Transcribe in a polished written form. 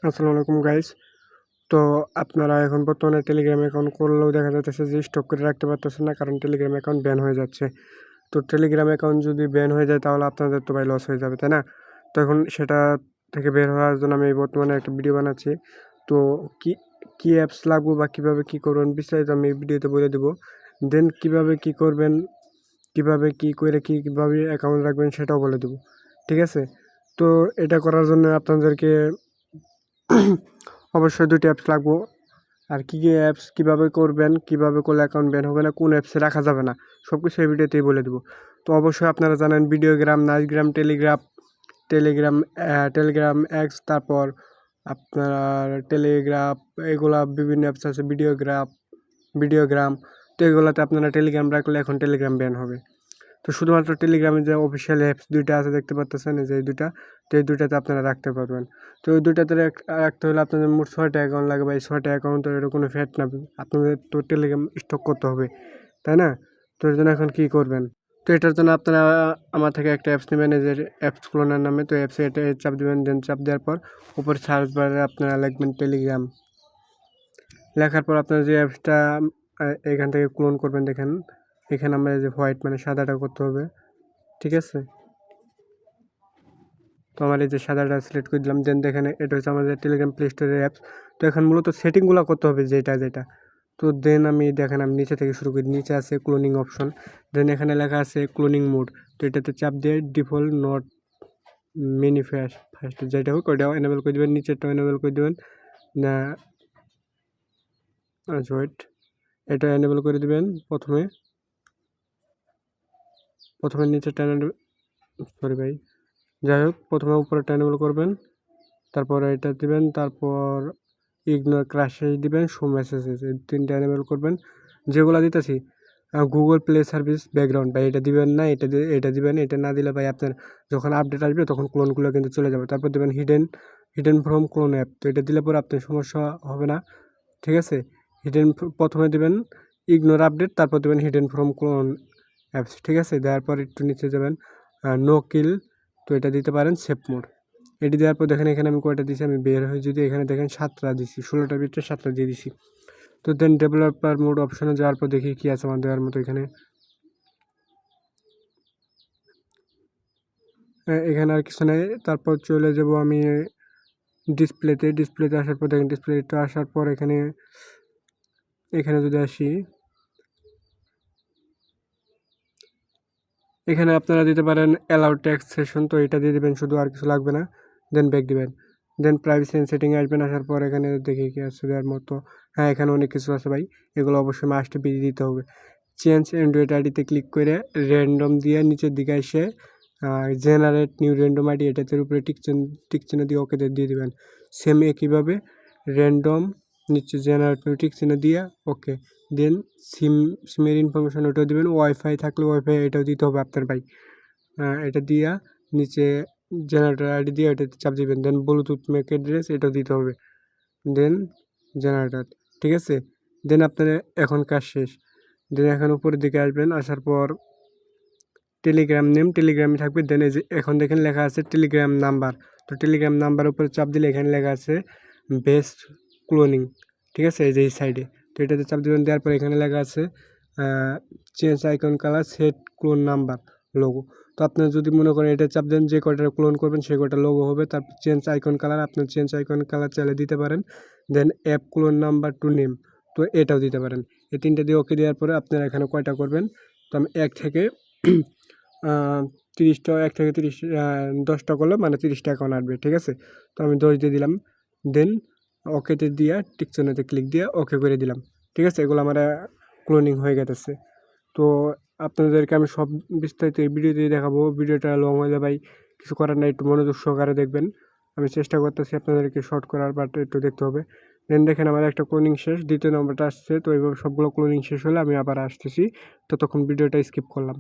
আসসালামু আলাইকুম গাইস। তো আপনারা এখন বর্তমানে টেলিগ্রাম অ্যাকাউন্ট করলেও দেখা যাচ্ছে যে স্টক করে রাখতে পারতেছেন না, কারণ টেলিগ্রাম অ্যাকাউন্ট ব্যান হয়ে যাচ্ছে। তো টেলিগ্রাম অ্যাকাউন্ট যদি ব্যান হয়ে যায় তাহলে আপনাদের তো ভাই লস হয়ে যাবে, তাই না? তো এখন সেটা থেকে বের হওয়ার জন্য আমি বর্তমানে একটা ভিডিও বানাচ্ছি। তো কি কি অ্যাপস লাগবে বা কীভাবে কী করবেন বিস্তারিত আমি এই ভিডিওতে বলে দেবো। দেন কীভাবে কী করবেন, কীভাবে কী করে কীভাবে অ্যাকাউন্ট রাখবেন সেটাও বলে দেবো, ঠিক আছে? তো এটা করার জন্য আপনাদেরকে অবশ্যই 2টি অ্যাপস লাগবে। আর কী অ্যাপস কীভাবে করবেন, কীভাবে করলে অ্যাকাউন্ট ব্যান হবে না, কোন অ্যাপসে রাখা যাবে না, সব কিছু এই ভিডিওতেই বলে দেবো। তো অবশ্যই আপনারা জানেন ভিডিওগ্রাম, নাইসগ্রাম, টেলিগ্রাম এক্স, তারপর আপনার টেলিগ্রাফ, এগুলা বিভিন্ন অ্যাপস আছে, ভিডিওগ্রাম। তো এগুলোতে আপনারা টেলিগ্রাম রাখলে এখন টেলিগ্রাম ব্যান হবে। তো শুধুমাত্র টেলিগ্রামের যে অফিসিয়াল অ্যাপস 2টা আছে দেখতে পাচ্ছেন, যে এই 2টা, তো এই 2টাতে আপনারা রাখতে পারবেন। তো এই 2টাতে রাখতে হলে আপনাদের মোট 6টা অ্যাকাউন্ট লাগবে। এই 6টা অ্যাকাউন্টের এটা কোনো ফ্যাট না, আপনাদের তো টেলিগ্রাম স্টক করতে হবে, তাই না? তো এর জন্য এখন কী করবেন? তো এটার জন্য আপনারা আমার থেকে একটা অ্যাপস নেবেন, এই যে অ্যাপস ক্লোনার নামে। তো অ্যাপসে এটা চাপ দেবেন, দেন চাপ দেওয়ার পর উপরে সার্চ বারে আপনারা লিখবেন টেলিগ্রাম। লেখার পর আপনার যে অ্যাপসটা এখান থেকে ক্লোন করবেন, দেখেন এখানে আমরা এই যে হোয়াইট মানে সাদাটা করতে হবে, ঠিক আছে? তো আমার এই যে সাদাটা সিলেক্ট করে দিলাম। দেন দেখেন এটা হচ্ছে আমাদের টেলিগ্রাম প্লে স্টোরের অ্যাপস। তো এখন মূলত সেটিংগুলো করতে হবে যেটা। তো দেন আমি দেখেন আমি নিচে থেকে শুরু করি। নিচে আছে ক্লোনিং অপশন, দেন এখানে লেখা আছে ক্লোনিং মোড। তো এটাতে চাপ দিয়ে ডিফল্ট নট ম্যানিফেস্ট যেটা হোক ওইটাও এনেবল করে দেবেন, নিচেরটাও এনেবল করে দেবেন না। ওয়েট, এটা এনেবল করে দেবেন প্রথমে নিচেরটা, সরি ভাই, যাই হোক প্রথমে উপরেরটা এনেবল করবেন, তারপর এটা দিবেন, তারপর ইগনোর ক্রাশেস দিবেন, শো মেসেজেস, এই 3টা এনেবল করবেন। যেগুলো দিতেছি গুগল প্লে সার্ভিস ব্যাকগ্রাউন্ড ভাই এটা দিবেন না, এটা দিবেন। এটা না দিলে ভাই আপনার যখন আপডেট আসবে তখন ক্লোনগুলো কিন্তু চলে যাবে। তারপর দেবেন হিডেন ফ্রম ক্লোন অ্যাপ। তো এটা দিলে পরে আপনার সমস্যা হবে না, ঠিক আছে? প্রথমে দেবেন ইগনোর আপডেট, তারপর দেবেন হিডেন ফ্রম ক্লোন অ্যাপস, ঠিক আছে? দেওয়ার পর একটু নিচে যাবেন নো কিল, তো এটা দিতে পারেন সেভ মোড। এটি দেওয়ার পর দেখেন এখানে আমি কয়টা দিয়েছি, আমি বের হয়ে যদি এখানে দেখেন 7টা দিয়েছি, 16টার ভিতরে 7টা দিয়ে দিছি। তো দেন ডেভেলপার মোড অপশনে যাওয়ার পর দেখি কী আছে আমার দেওয়ার মতো। এখানে আর কিছু নেই। তারপর চলে যাব আমি ডিসপ্লেতে আসার পর দেখেন ডিসপ্লেটা আসার পর এখানে যদি আসি, এখানে আপনারা দিতে পারেন অ্যালাউ টেক্সট সেশন। তো এটা দিয়ে দেবেন শুধু, আর কিছু লাগবে না। দেন ব্যাক দিবেন, দেন প্রাইভেসি এন্ড সেটিংয়ে আসবেন। আসার পর এখানে দেখি কি আছে দেওয়ার মতো। হ্যাঁ, এখানে অনেক কিছু আছে ভাই, এগুলো অবশ্যই মাস্ট বি দিতে হবে। চেঞ্জ অ্যান্ড্রয়েড আইডিতে ক্লিক করে র্যান্ডম দিয়ে নিচের দিকে এসে জেনারেট নিউ র্যান্ডম আইডি, এটাতে উপরে টিক চিহ্ন দিয়ে ওকে দিয়ে দেবেন। সেম একইভাবে র্যান্ডম নিচে জেনারেট নিউ টিক চিহ্ন দিয়ে ওকে। দেন সিমের ইনফরমেশান ওটাও দেবেন। ওয়াইফাই থাকলে ওয়াইফাই এটাও দিতে হবে আপনার ভাই। এটা দিয়া নিচে জেনারেটর আইডি দিয়ে এটাতে চাপ দিবেন। দেন ব্লুটুথ ম্যাক অ্যাড্রেস এটাও দিতে হবে। দেন জেনারেটর, ঠিক আছে? দেন আপনার এখন কাজ শেষ। দেন এখন উপরের দিকে আসবেন, আসার পর টেলিগ্রাম নেম টেলিগ্রামে থাকবে। দেন এই যে এখন দেখেন লেখা আছে টেলিগ্রাম নাম্বার। তো টেলিগ্রাম নাম্বার উপরে চাপ দিলে এখানে লেখা আছে বেস্ট ক্লোনিং, ঠিক আছে? এই যে এই সাইডে, তো এটাতে চাপ দেবেন। দেওয়ার পর এখানে লেখা আছে change icon colour set clone number logo. তো আপনার যদি মনে করেন এটা চাপ দেন, যে কয়টা ক্লোন করবেন সেই কয়টা লোগো হবে। তারপর চেঞ্জ আইকন কালার, আপনার চেঞ্জ আইকন কালার চাইলে দিতে পারেন। Then app clone number to name, তো এটাও দিতে পারেন। এই 3টে দিয়ে ওকে দেওয়ার পরে আপনারা এখানে কয়টা করবেন, তো আমি 1 থেকে 30টা, 1 থেকে 30, 10টা করলে মানে 30টা অ্যাকাউন্ট আসবে, ঠিক আছে? তো আমি 10 দিয়ে দিলাম। দেন ওকেতে দিয়া টিক চিহ্নতে ক্লিক দিয়ে ওকে করে দিলাম, ঠিক আছে? এগুলো আমার ক্লোনিং হয়ে গেছে। তো আপনাদেরকে আমি সব বিস্তারিত এই ভিডিওতেই দেখাবো। ভিডিওটা লং হয়ে যাবে ভাই, কিছু করার নাই, একটু মনোযোগ সহকারে দেখবেন। আমি চেষ্টা করতেছি আপনাদেরকে শর্ট করার, বাট একটু দেখতে হবে। দেন দেখেন আমার একটা ক্লোনিং শেষ, 2য় নম্বরটা আসছে। তো এইভাবে সবগুলো ক্লোনিং শেষ হলে আমি আবার আসতেছি, ততক্ষণ ভিডিওটা স্কিপ করলাম।